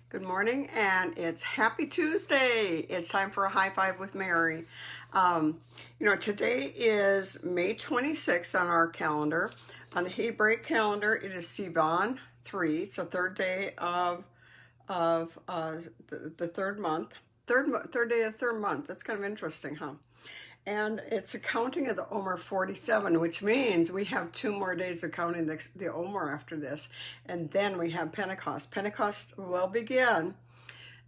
Good morning, and it's Happy Tuesday. It's time for a high five with Mary. Today is May 26th on our calendar. On the Hebraic calendar, it is Sivan 3. It's the third day of the third month. Third day of the third month. That's kind of interesting, huh? And it's a counting of the Omer 47, which means we have 2 more days of counting the Omer after this. And then we have Pentecost. Pentecost will begin,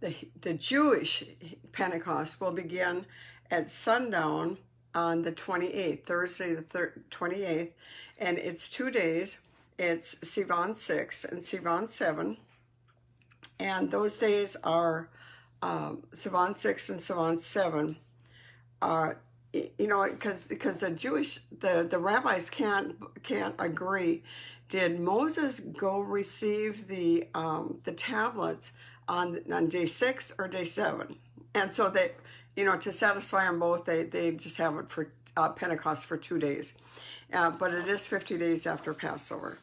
the Jewish Pentecost will begin at sundown on the 28th, Thursday the 28th. And it's 2 days. It's Sivan 6 and Sivan 7. And those days are Sivan 6 and Sivan 7 are, because the rabbis can't agree. Did Moses go receive the tablets on day 6 or day 7? And so they, to satisfy them both, they just have it for Pentecost for 2 days, but it is 50 days after Passover.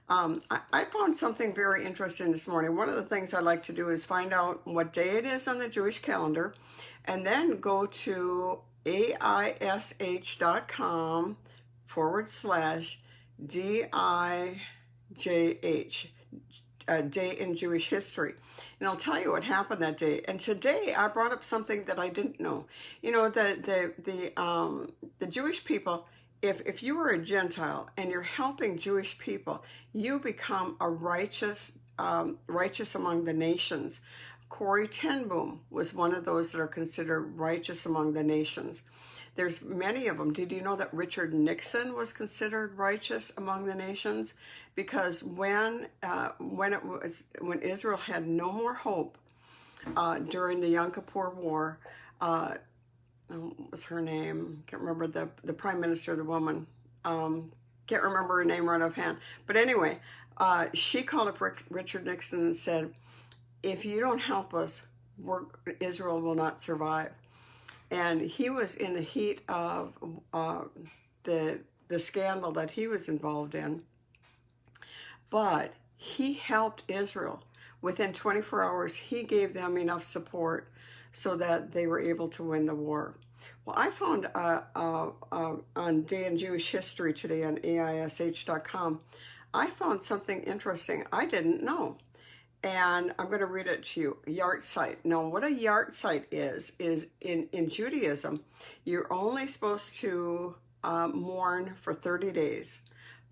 I found something very interesting this morning. One of the things I like to do is find out what day it is on the Jewish calendar, and then go to AISH.com/DIJH, Day in Jewish History. And I'll tell you what happened that day. And today I brought up something that I didn't know. The Jewish people, if you are a Gentile and you're helping Jewish people, you become a righteous among the nations. Corrie ten Boom was one of those that are considered righteous among the nations. There's many of them. Did you know that Richard Nixon was considered righteous among the nations? Because when Israel had no more hope during the Yom Kippur War, what was her name? Can't remember the prime minister, the woman. Can't remember her name right offhand. But anyway, she called up Richard Nixon and said, if you don't help us, Israel will not survive. And he was in the heat of the scandal that he was involved in. But he helped Israel. Within 24 hours, he gave them enough support so that they were able to win the war. Well, I found on Day in Jewish History today on AISH.com, I found something interesting I didn't know. And I'm going to read it to you. Yahrzeit. Now, what a yahrzeit is in Judaism, you're only supposed to mourn for 30 days.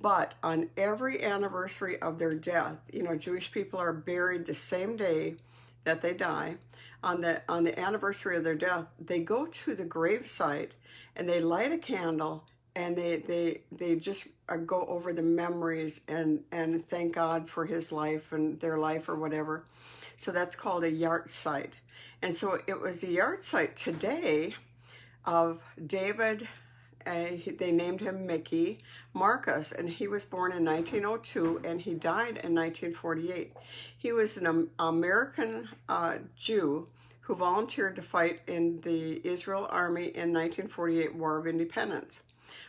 But on every anniversary of their death, Jewish people are buried the same day that they die. On the anniversary of their death, they go to the gravesite and they light a candle, and they just go over the memories and thank God for his life and their life or whatever. So that's called a yahrzeit. And so it was the yahrzeit today of David. They named him Mickey Marcus, and he was born in 1902 and he died in 1948. He was an American Jew who volunteered to fight in the Israel Army in 1948 War of Independence.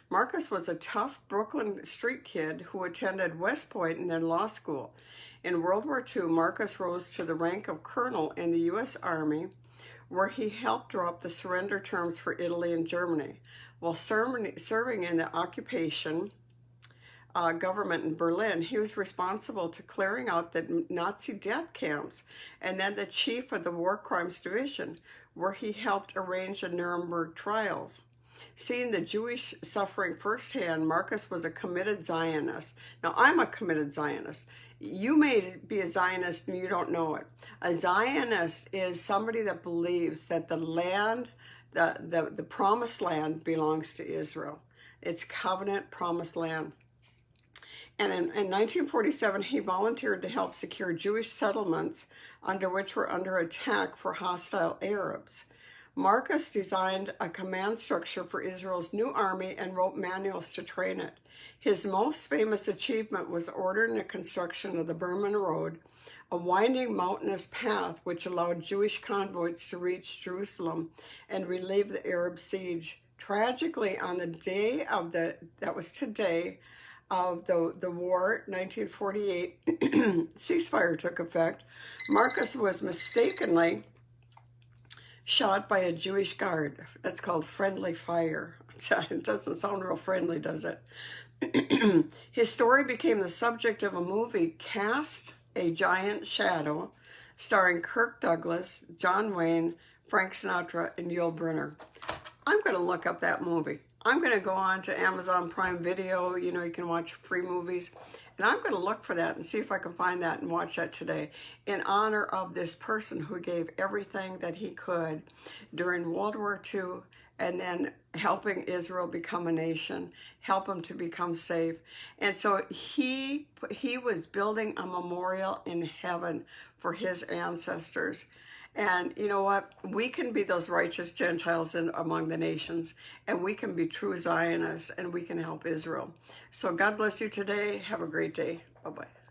Marcus was a tough Brooklyn street kid who attended West Point and then law school. In World War II, Marcus rose to the rank of colonel in the U.S. Army, where he helped draw up the surrender terms for Italy and Germany. While serving in the occupation government in Berlin, he was responsible to clearing out the Nazi death camps, and then the chief of the War Crimes Division, where he helped arrange the Nuremberg trials. Seeing the Jewish suffering firsthand, Marcus was a committed Zionist. Now, I'm a committed Zionist. You may be a Zionist and you don't know it. A Zionist is somebody that believes that the land, the promised land, belongs to Israel. It's covenant promised land. And in 1947, he volunteered to help secure Jewish settlements which were under attack for hostile Arabs. Marcus designed a command structure for Israel's new army and wrote manuals to train it. His most famous achievement was ordering the construction of the Berman Road, a winding mountainous path which allowed Jewish convoys to reach Jerusalem and relieve the Arab siege. Tragically, on the day that was today, of the war, 1948, ceasefire took effect. Marcus was mistakenly shot by a Jewish guard. That's called friendly fire. It doesn't sound real friendly, does it? His story became the subject of a movie, Cast a Giant Shadow, starring Kirk Douglas, John Wayne, Frank Sinatra, and Yul Brynner. I'm going to look up that movie. I'm going to go on to Amazon Prime Video. You know, you can watch free movies. And I'm going to look for that and see if I can find that and watch that today in honor of this person who gave everything that he could during World War II and then helping Israel become a nation, help them to become safe. And so he was building a memorial in heaven for his ancestors. And you know what? We can be those righteous Gentiles among the nations, and we can be true Zionists, and we can help Israel. So God bless you today. Have a great day. Bye-bye.